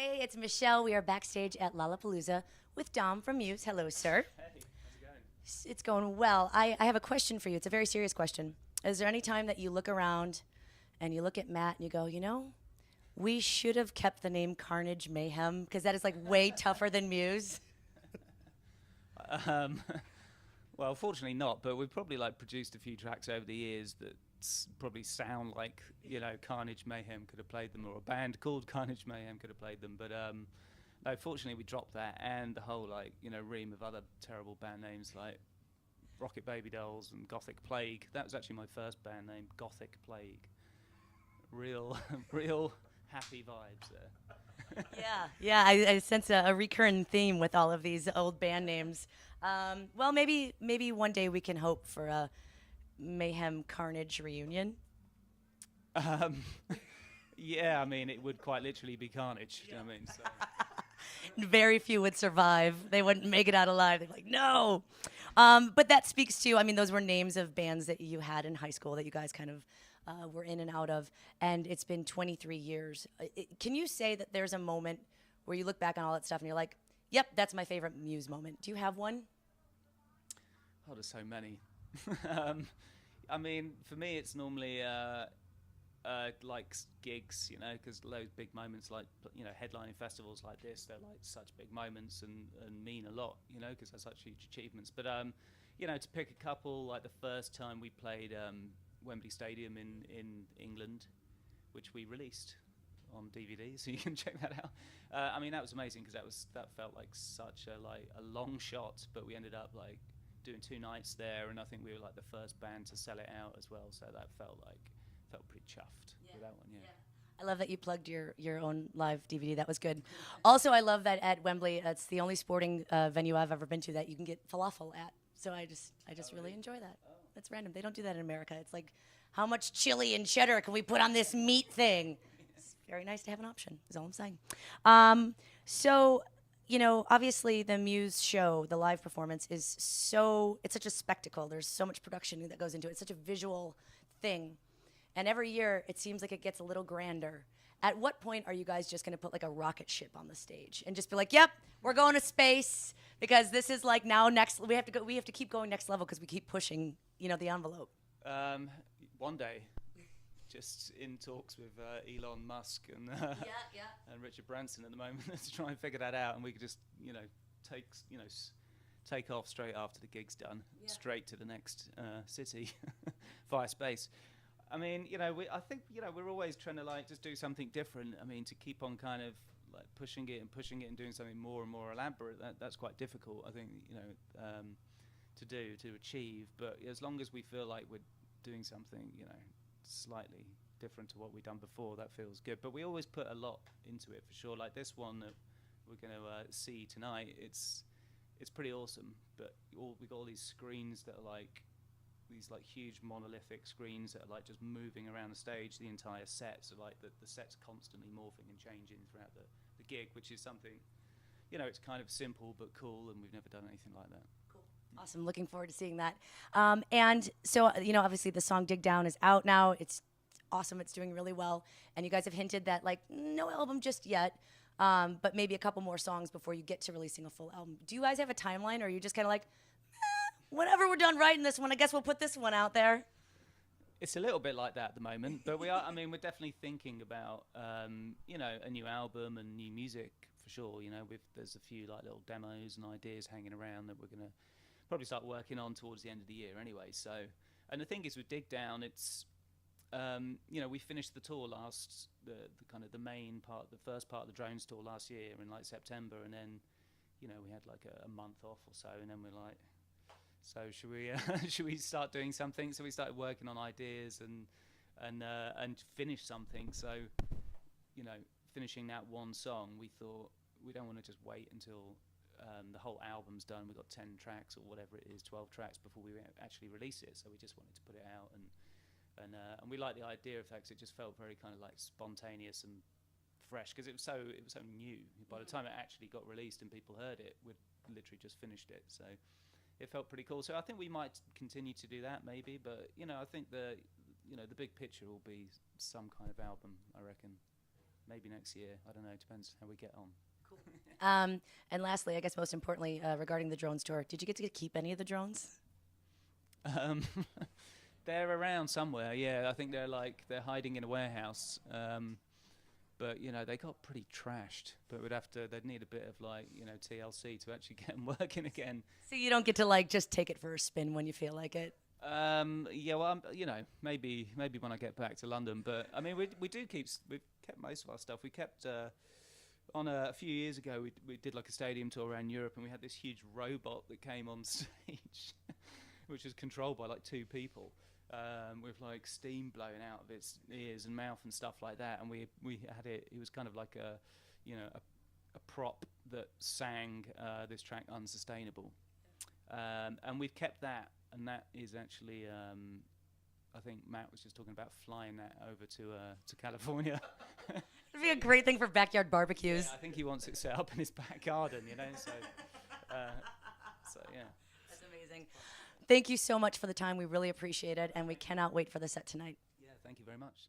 Hey, it's Michelle. We are backstage at Lollapalooza with Dom from Muse. Hello, sir. Hey, how's it going? It's going well. I have a question for you. It's a very serious question. Is there any time that you look around and you look at Matt and you go, we should have kept the name Carnage Mayhem because that is like way tougher than Muse? Um, well, fortunately not, but we've probably like produced a few tracks over the years that probably sound like Carnage Mayhem could have played them, or a band called Carnage Mayhem could have played them. But no, fortunately we dropped that and the whole ream of other terrible band names like Rocket Baby Dolls and Gothic Plague. That was actually my first band name, Gothic Plague. Real, real happy vibes there. Yeah. I sense a recurring theme with all of these old band names. Well, maybe one day we can hope for a Mayhem Carnage reunion. Um, yeah, I mean, it would quite literally be carnage. You know what I mean? So. Very few would survive. They wouldn't make it out alive. They'd be like, no. But that speaks to, I mean, those were names of bands that you had in high school that you guys kind of were in and out of. And it's been 23 years. Can you say that there's a moment where you look back on all that stuff and you're like, yep, that's my favorite Muse moment? Do you have one? Oh, there's so many. I mean, for me, it's normally like gigs, because those big moments, like headlining festivals like this, they're like such big moments and mean a lot, because they're such huge achievements. But to pick a couple, like the first time we played Wembley Stadium in England, which we released on DVD, so you can check that out. I mean, that was amazing because that felt like such a long shot, but we ended up like doing 2 nights there, and I think we were like the first band to sell it out as well. So that felt pretty chuffed with that one. Yeah. I love that you plugged your own live DVD. That was good. Also, I love that at Wembley, it's the only sporting venue I've ever been to that you can get falafel at. So I just really enjoy that. Oh. That's random. They don't do that in America. It's like, how much chili and cheddar can we put on this meat thing? It's very nice to have an option, is all I'm saying. So, obviously the Muse show, the live performance it's such a spectacle. There's so much production that goes into it. It's such a visual thing. And every year it seems like it gets a little grander. At what point are you guys just going to put like a rocket ship on the stage and just be like, yep, we're going to space because this is like now next, we have to keep going next level because we keep pushing, the envelope. One day, just in talks with Elon Musk and and Richard Branson at the moment to try and figure that out, and we could just take off straight after the gig's done, straight to the next city via space. I mean, I think we're always trying to like just do something different. I mean, to keep on kind of like pushing it and doing something more and more elaborate. That's quite difficult, I think, to achieve. But as long as we feel like we're doing something, slightly different to what we've done before, that feels good. But we always put a lot into it for sure. Like this one that we're going to see tonight, it's pretty awesome. But we got all these screens that are like these like huge monolithic screens that are like just moving around the stage the entire set. So like the set's constantly morphing and changing throughout the gig, which is something, it's kind of simple but cool, and we've never done anything like that. Awesome. Looking forward to seeing that. And so, obviously the song Dig Down is out now. It's awesome. It's doing really well. And you guys have hinted that, like, no album just yet, but maybe a couple more songs before you get to releasing a full album. Do you guys have a timeline, or are you just kind of like, whenever we're done writing this one, I guess we'll put this one out there? It's a little bit like that at the moment, but we're definitely thinking about, a new album and new music for sure. There's a few like little demos and ideas hanging around that we're going to probably start working on towards the end of the year anyway. So, and the thing is with Dig Down, it's we finished the tour the kind of the main part, the first part of the Drones tour last year in like September, and then we had like a month off or so, and then we're like, so should we should we start doing something? So we started working on ideas and finish something. So finishing that one song, we thought we don't want to just wait until the whole album's done. We've got 10 tracks or whatever it is, 12 tracks before we actually release it. So we just wanted to put it out, and we liked the idea of that because it just felt very kind of like spontaneous and fresh because it was so new. By the time it actually got released and people heard it, we'd literally just finished it. So it felt pretty cool. So I think we might continue to do that maybe, but I think the big picture will be some kind of album, I reckon. maybe next year. I don't know. Depends how we get on. And lastly, I guess most importantly, regarding the drones tour, did you get to keep any of the drones? Um, they're around somewhere. Yeah, I think they're hiding in a warehouse. But they got pretty trashed. But they'd need a bit of TLC to actually get them working again. So you don't get to just take it for a spin when you feel like it. Yeah, well, maybe when I get back to London. But I mean, we've kept most of our stuff. We kept on a few years ago. We did a stadium tour around Europe, and we had this huge robot that came on stage, which was controlled by 2 people. With steam blowing out of its ears and mouth and stuff like that, and we had it. It was kind of like a prop that sang this track "Unsustainable," and we've kept that, and that is actually I think Matt was just talking about flying that over to California. It'd be a great thing for backyard barbecues. Yeah, I think he wants it set up in his back garden, so yeah. That's amazing. Thank you so much for the time. We really appreciate it, and we cannot wait for the set tonight. Yeah, thank you very much.